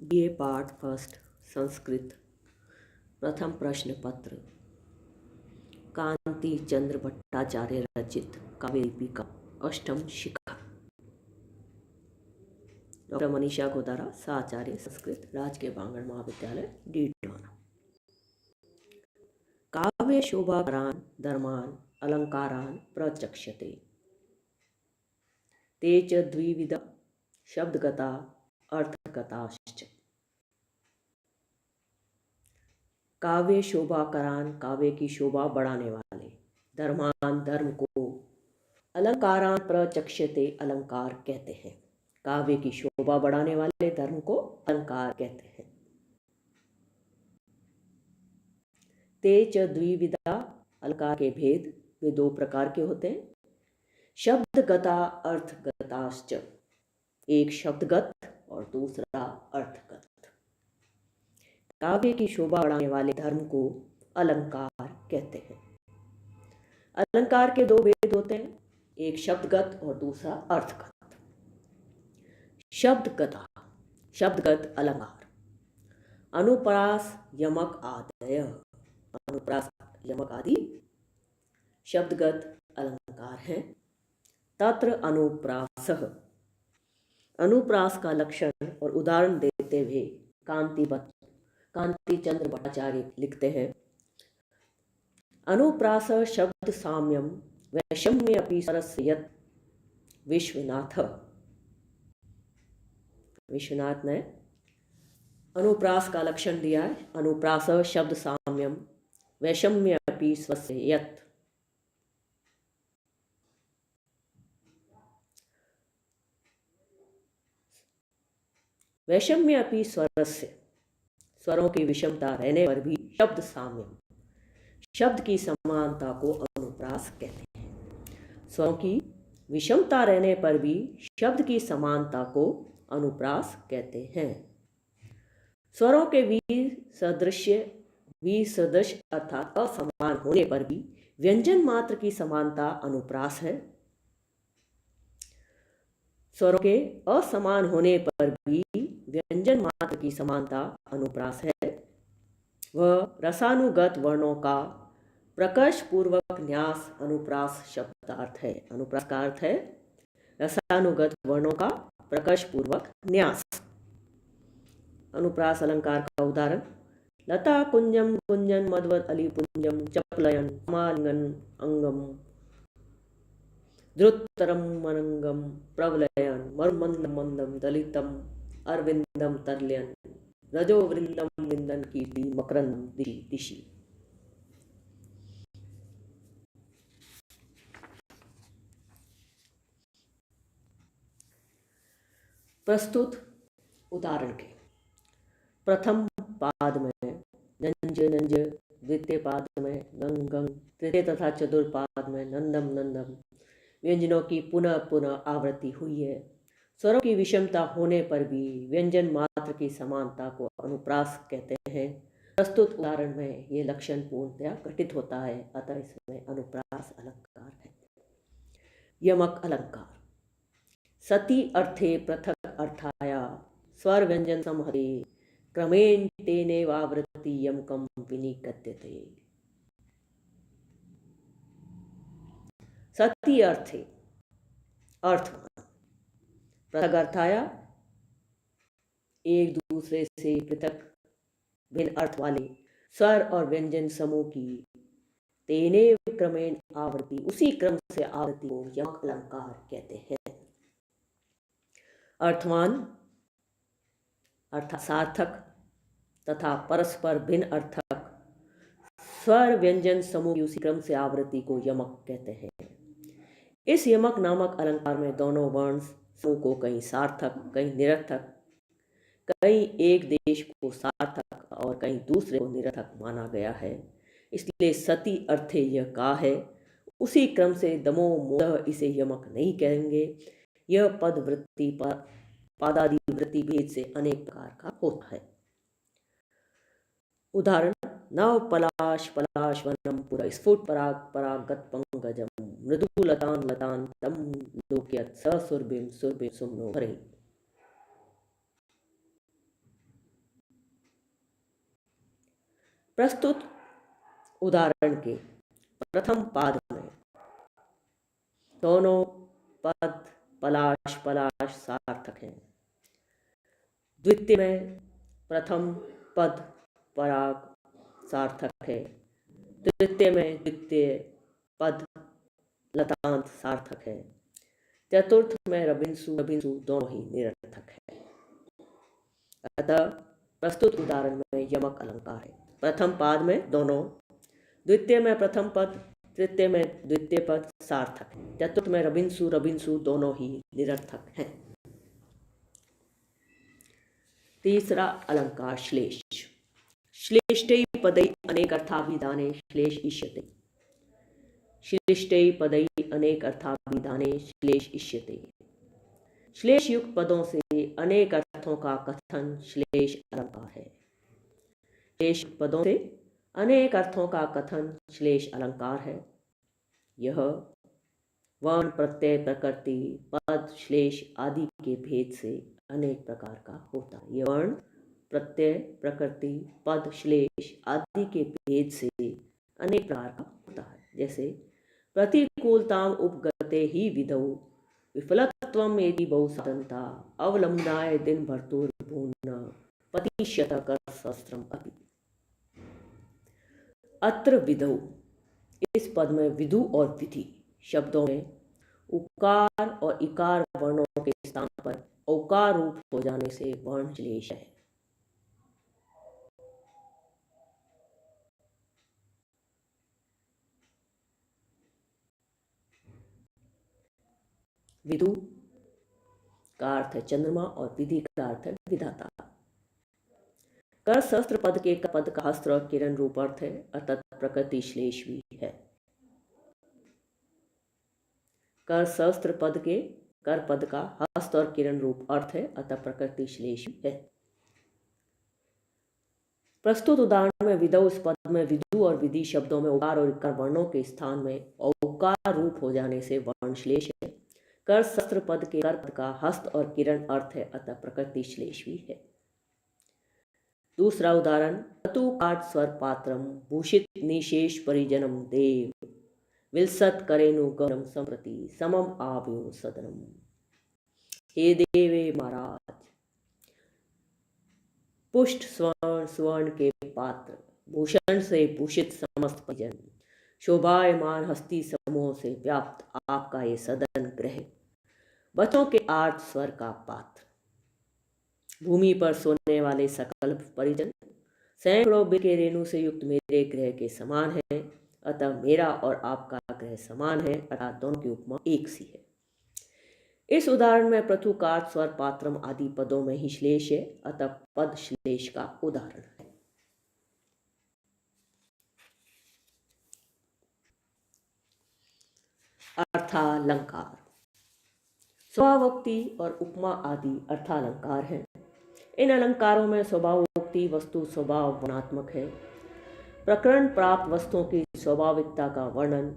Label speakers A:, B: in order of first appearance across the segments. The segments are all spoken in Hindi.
A: बीए पार्ट फर्स्ट संस्कृत प्रथम प्रश्न पत्र कांति चंद्र भट्टाचार्य रचित काव्य दीपिका अष्टम शिखा डॉक्टर मनीषा गोदारा साचार्य संस्कृत राजकीय बांगड़ महाविद्यालय डीडवाना। काव्य शोभाकरान धर्मान अलंकारान प्रचक्ष्यते ते च द्विविध शब्दगता अर्थगताश्च। काव्य शोभाकरान काव्य की शोभा बढ़ाने वाले, धर्मान धर्म को, अलंकारान प्रचक्ष्यते अलंकार कहते हैं। काव्य की शोभा बढ़ाने वाले धर्म को अलंकार कहते हैं। ते च द्विविधा अलंकार के भेद वे दो प्रकार के होते हैं। शब्दगता अर्थगताश्च, एक शब्दगत और दूसरा अर्थगत। काव्य की शोभा बढ़ाने वाले धर्म को अलंकार कहते हैं। अलंकार के दो भेद होते हैं, एक शब्दगत और दूसरा अर्थगत। शब्दगता शब्दगत अलंकार अनुप्रास यमक आदय, अनुप्रास यमक आदि शब्दगत अलंकार हैं। तत्र अनुप्रासः, अनुप्रास का लक्षण और उदाहरण देते हुए कांति चंद्र भट्टाचार्य लिखते हैं, अनुप्रास शब्द साम्यम वैषम्य अपि सरस्य यत् विश्वनाथ। विश्वनाथ ने अनुप्रास का लक्षण दिया है। अनुप्रास शब्द साम्यम वैषम्य अपि स्वस्य यत्, वैषम्य अपि स्वरस्य, स्वरों की विषमता रहने पर भी शब्द साम्यम, शब्द की समानता को अनुप्रास कहते हैं। स्वरों की विषमता रहने पर भी शब्द की समानता को अनुप्रास कहते हैं। स्वरों के विसदृश अर्थात असमान होने पर भी व्यंजन मात्र की समानता अनुप्रास है। स्वरों के असमान होने पर भी व्यंजन मात्र की समानता अनुप्रास है। वह रसानुगत वर्णों का प्रकर्ष पूर्वक न्यास अनुप्रास शब्दार्थ है। अनुप्रास का अर्थ है रसानुगत वर्णों का प्रकर्ष पूर्वक न्यास। अनुप्रास अलंकार का उदाहरण, लता कुंजम कुंजन मधवद अली पुंजम चपलयन मालिंगन अंगम द्रुतरम मनंगम प्रवलयन मरुमंदम मंदम दलितम अरविंदम तरलयन रजो वृंदम विंदन कीर्ति मकरंदम दिशि दिशि। प्रस्तुत उदाहरण के प्रथम पाद में नंज नंज, द्वितीय पाद में गंग गंग, तृतीय तथा चतुर्थ पाद में नंदम नंदम व्यंजनों की पुनः पुनः आवृत्ति हुई है। स्वरों की विषमता होने पर भी व्यंजन मात्र की समानता को अनुप्रास कहते हैं। प्रस्तुत उदाहरण में ये लक्षण पूर्णतया घटित होता है, अतः इसमें अनुप्रास अलंकार है। यमक अलंकार, सति अर्थे पृथक अर्थाया स्वर व्यंजन समहरे क्रमेण तेनेवावृत्ति यमकम विनिकत्यते। सति अर्थे अर्थ पृथक अर्थाया एक दूसरे से पृथक भिन्न अर्थ वाले स्वर और व्यंजन समूह की तेनेव क्रमेण आवृत्ति, उसी क्रम से आवृत्ति को यमक अलंकार कहते हैं। अर्थवान अर्थात सार्थक तथा परस्पर भिन्न अर्थक स्वर व्यंजन समूह की उसी क्रम से आवृत्ति को यमक कहते हैं। इस यमक नामक अलंकार में दोनों वर्ण समूह को कहीं सार्थक कहीं निरर्थक, कहीं एक देश को सार्थक और कहीं दूसरे को निरर्थक माना गया है। इसलिए सति अर्थे यह का है, उसी क्रम से दमो मोदः इसे यमक नहीं कहेंगे। यह पद वृत्ति पादादि वृत्ति भेद से अनेक प्रकार का होता है। उदाहरण, नव पलाश पलाश वनम पुर स्फुट पराग परागत पंकजम मृदु लतान लतान तम लोक्यत ससुरभिम सुरभिम सुमनो हरे। प्रस्तुत उदाहरण के प्रथम पाद में दोनों पद पलाश पलाश सार्थक हैं। द्वितीय में प्रथम पद पराग सार्थक है। तृतीय में द्वितीय पद लतांत सार्थक है। चतुर्थ में रबिंसु रबिंसु दोनों ही निरर्थक है। अतः प्रस्तुत उदाहरण में यमक अलंकार है। प्रथम पाद में दोनों, द्वितीय में प्रथम पद, तृतीय में द्वितीय पद सार्थक है। चतुर्थ में रबिंसु रबिंसु दोनों ही निरर्थक हैं। तीसरा अलंकार श्लेष। श्लेष्टै पदै अनेक अर्थाभिधाने श्लेष इष्यते। श्लेष्टै पदै अनेक अर्थाभिधाने श्लेष इष्यते। श्लेष युक्त पदों से अनेक अर्थों का कथन श्लेष अलंकार है। श्लेष पदों से अनेक अर्थों का कथन श्लेष अलंकार है। यह वर्ण प्रत्यय प्रकृति पद श्लेष आदि के भेद से अनेक प्रकार का होता है। यह वर्ण प्रत्यय प्रकृति पद श्लेष आदि के भेद से अनेक प्रकार का होता है। जैसे प्रतिकूलताम उपगते ही विधौ विफलत्वम एति बहुसाधनता अवलंबनाय दिन भर्तुर्भून पतिष्यत कर शस्त्रम अपि। अत्र विधौ, इस पद में विधु और विधि शब्दों में उकार और इकार वर्णों के स्थान पर औकार रूप हो जाने से वर्ण श्लेष है। विदु का अर्थ है चंद्रमा और विधि का अर्थ है विधाता। कर शस्त्र पद के पद का हस्त्र और किरण रूप अर्थ है, अतः प्रकृति श्लेष भी है। कर शस्त्र पद के कर पद का हस्त और किरण रूप अर्थ है, अतः प्रकृति श्लेष भी है। प्रस्तुत उदाहरण में विधौ इस पद में विदु और विधि शब्दों में उकार और इकार वर्णों के स्थान में औकार रूप हो जाने से वर्ण श्लेष है। कर शस्त्र पद के कर पद का हस्त और किरण अर्थ है, अतः प्रकृति श्लेष भी है। दूसरा उदाहरण ततु काट स्वर पात्रम भूषित निशेष परिजनम देव विलसत करेनु गौरम संप्रति समम आव्यो सदनम। हे देवे महाराज, पुष्ट स्वर्ण स्वर्ण के पात्र भूषण से भूषित समस्त परिजन शोभायमान हस्ती समूह से व्याप्त आपका ये सदन ग्रह बच्चों के 8 स्वर का पात्र भूमि पर सोने वाले सकल परिजन सैकड़ों बिल के रेणु से युक्त मेरे ग्रह के समान है, अतः मेरा और आपका ग्रह समान है, अर्थात दोनों की उपमा एक सी है। इस उदाहरण में प्रथुकार स्वर पात्रम आदि पदों में ही श्लेष है, अतः पद श्लेष का उदाहरण है। अर्थालंकार स्वभावोक्ति और उपमा आदि अर्थालंकार हैं। इन अलंकारों में स्वभावोक्ति वस्तु स्वभाव वर्णात्मक है। प्रकरण प्राप्त वस्तुओं की स्वाभाविकता का वर्णन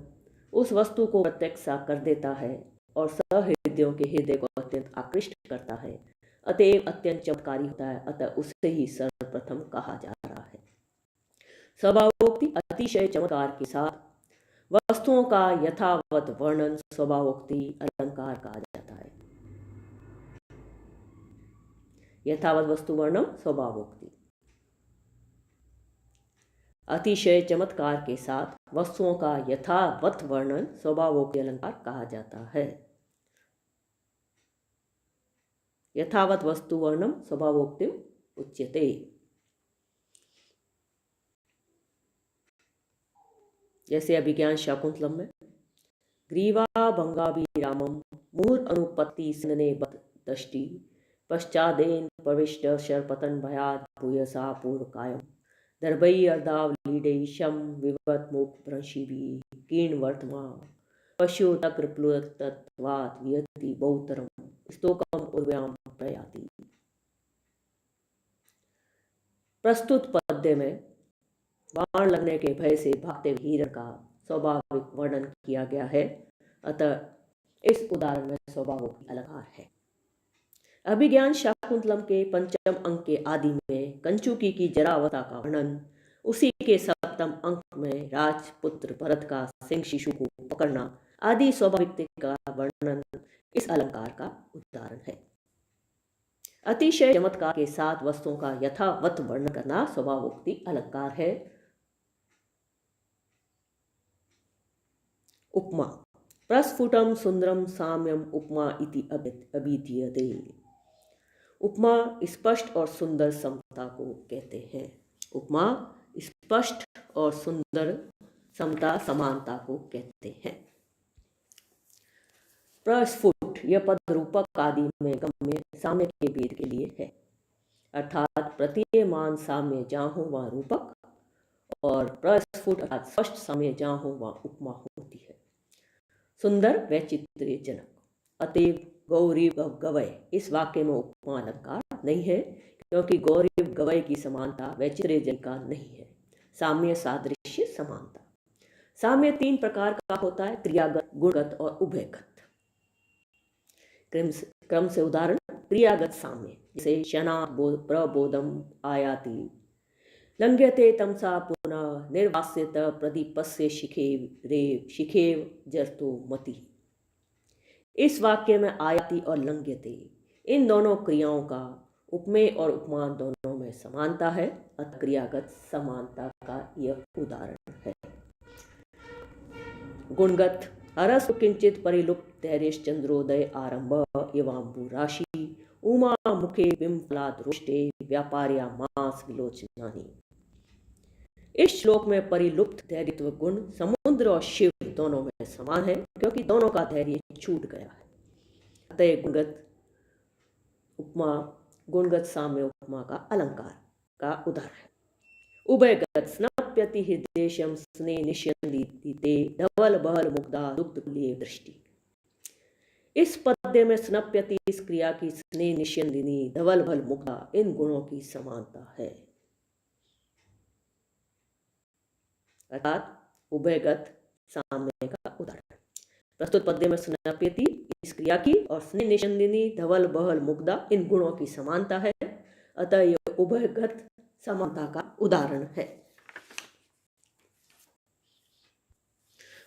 A: उस वस्तु को प्रत्यक्ष सा कर देता है और सहृदयों के हृदय को अत्यंत आकृष्ट करता है, अतएव अत्यंत चमत्कारी होता है, अतः उसे ही सर्वप्रथम कहा जा रहा है। स्वभावोक्ति अतिशय चमत्कार के साथ वस्तुओं का यथावत वर्णन स्वभावोक्ति अलंकार कहा जाता है। यथावत वस्तु वर्णन स्वभावोक्ति। अतिशय चमत्कार के साथ वस्तुओं का यथावत वर्णन स्वभावोक्ति अलंकार कहा जाता है। यथावत वस्तु वर्णन स्वभावोक्ति उच्यते। जैसे अभिज्ञान शाकुंतलम में ग्रीवा भंगाभिरामम मूर अनुपत्ति सिन्ने बत दष्टि पश्चादेन प्रविष्ट शरपतन भयाद भूयसा पूर्व कायम दर्भई अर्धाव लीडे शम विवत मुख भ्रंशिभी कीर्ण वर्तमा पशु तक्र प्लुतत्वात् वियति बहुतरम स्तोकम उर्व्याम प्रयाति। प्रस्तुत पद्य में बाण लगने के भय से भागते हिरण का स्वाभाविक वर्णन किया गया है, अतः इस उदाहरण में स्वभावोक्ति अलंकार है। अभिज्ञान शाकुंतलम के पंचम अंक के आदि में कंचुकी की जरावता का वर्णन उसी के सप्तम अंक में राजपुत्र भरत का सिंह शिशु को पकड़ना आदि स्वाभाविकता का वर्णन इस अलंकार का उदाहरण है। अतिशय चमत्कार के साथ वस्तुओं का यथावत वर्णन करना स्वभावोक्ति अलंकार है। उपमा, प्रस्फुटम सुंदरम साम्यम उपमा इति अभिधीयते। उपमा स्पष्ट और सुंदर समता को कहते हैं। उपमा स्पष्ट और सुंदर समता समानता को कहते हैं। प्रस्फुट यह पद रूपक आदि में गम्य साम्य के भेद के लिए है, अर्थात प्रतीयमान साम्य जहाँ हो वह रूपक और प्रस्फुट अर्थात स्पष्ट साम्य जहाँ हो वह उपमा होती है। सुंदर व चित्तजनक, अतएव गौरी गवय इस वाक्य में उपमा अलंकार नहीं है, क्योंकि गौरी गवय की समानता व चित्तजन का नहीं है। साम्य सादृश्य समानता। साम्य तीन प्रकार का होता है, क्रियागत, गुणगत और उभयगत। क्रम से उदाहरण, क्रियागत साम्य जैसे शना प्रबोधम आयाति, लंघ्यते तमसा पुनः निर्वास्यत प्रदीपस्य शिखेव जरतो मति। इस वाक्य में आयाति और लंघ्यते इन दोनों क्रियाओं का उपमेय और उपमान दोनों में समानता है, अतः क्रियागत समानता का यह उदाहरण है। गुणगत, हरसु किंचित परिलुप्त धैर्यश्चंद्रोदय आरंभ एवांबु राशि उमा मुखे बिंफलाद रुष्टे व्यापार्या मास विलोचनानि। इस श्लोक में परिलुप्त धैर्यत्व गुण समुद्र और शिव दोनों में समान है, क्योंकि दोनों का धैर्य छूट गया है। अतः गुणगत उपमा गुणगत साम्य उपमा का अलंकार का उदाहरण है। उभयगत, स्नप्यति हृदेशम स्ने निष्यन्दिते धवल बहल मुग्धा दुग्ध लिए दृष्टि। इस पद्य में स्नप्यति इस क्रिया की स्ने निष्यन्दिनी धवल बहल मुग्धा इन गुणों की समानता है, अर्थात उभयगत साम्य का उदाहरण। प्रस्तुत पद्य में स्नप्यति इस क्रिया की और स्ने निष्यन्दिनी धवल बहल मुग्धा इन गुणों की समानता है, अतः यह उभयगत समानता का उदाहरण है।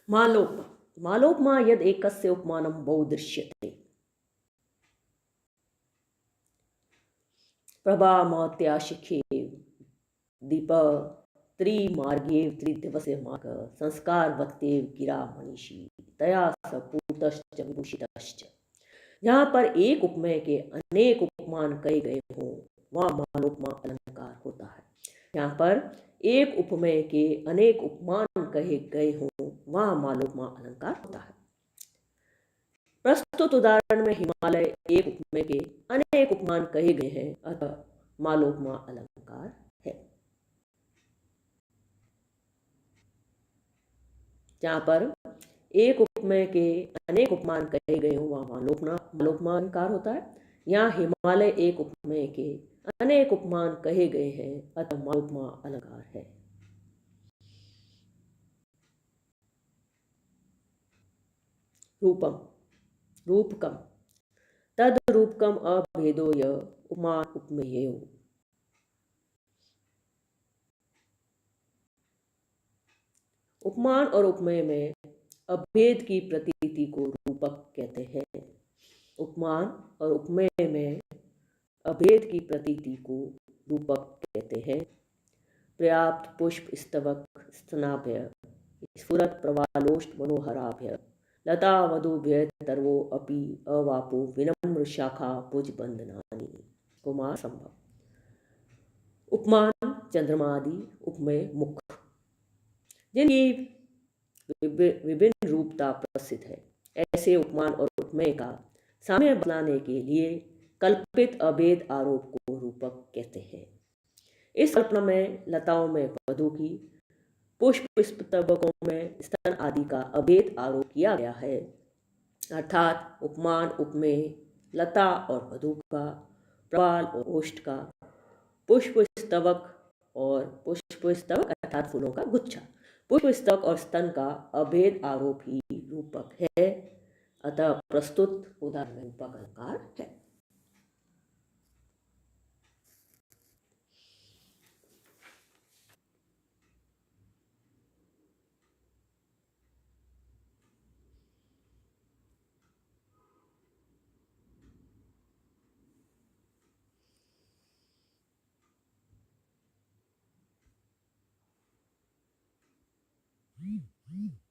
A: मालोपमा, मालोपमा यद एकस्य उपमानं बहु दृश्यते। प्रभा महत्या शिखे दीप त्रिमार्गेव त्रिदिवस्य मार्ग संस्कार वक्तेव गिरा मनीषी तया स पूतश्च विभूषितश्च। यहाँ पर एक उपमेय के अनेक उपमान कहे गए हों वहाँ मालोपमा अलंकार होता है। यहाँ पर एक उपमेय के अनेक उपमान कहे गए हों वहाँ मालोपमा अलंकार होता है। प्रस्तुत उदाहरण में हिमालय एक उपमेय के अनेक उपमान कहे गए हैं, अतः मालोपमा अलंकार है। जहाँ पर एक उपमेय के अनेक उपमान कहे गए हों वहाँ मालोपमा अलंकार होता है। यहाँ हिमालय एक उपमेय के अनेक उपमान कहे गए हैं, अतः मालोपमा अलंकार है। रूपम, रूपकम, तद रूपकम अभेदो य उपमान उपमेयो। उपमान और उपमेय में अभेद की प्रतीति को रूपक कहते हैं। उपमान और उपमेय में अभेद की प्रतीति को रूपक कहते हैं। पर्याप्त पुष्प स्तवक स्तनाभ्य स्फुरत प्रवालोष्ट मनोहराभ्य लता वधुभ्य तर्वो अपि अवापो विनम्र शाखा भुज बंधनानि। कुमार संभव। उपमान चंद्रमा आदि, उपमेय मुख, जिनकी विभिन्न रूपता प्रसिद्ध है। ऐसे उपमान और उपमेय का साम्य बनाने के लिए कल्पित अभेद आरोप को रूपक कहते हैं। इस कल्पना में लताओं में वधु की, पुष्प स्तबकों में स्तन आदि का अभेद आरोप किया गया है, अर्थात उपमान उपमेय लता और वधु का, प्रवाल और ओष्ठ का, पुष्प स्तबक और पुष्प स्तबक अर्थात फूलों का गुच्छा, पुष्प स्तबक और स्तन का अभेद आरोप ही रूपक है, अतः प्रस्तुत उदाहरण रूपक अलंकार है।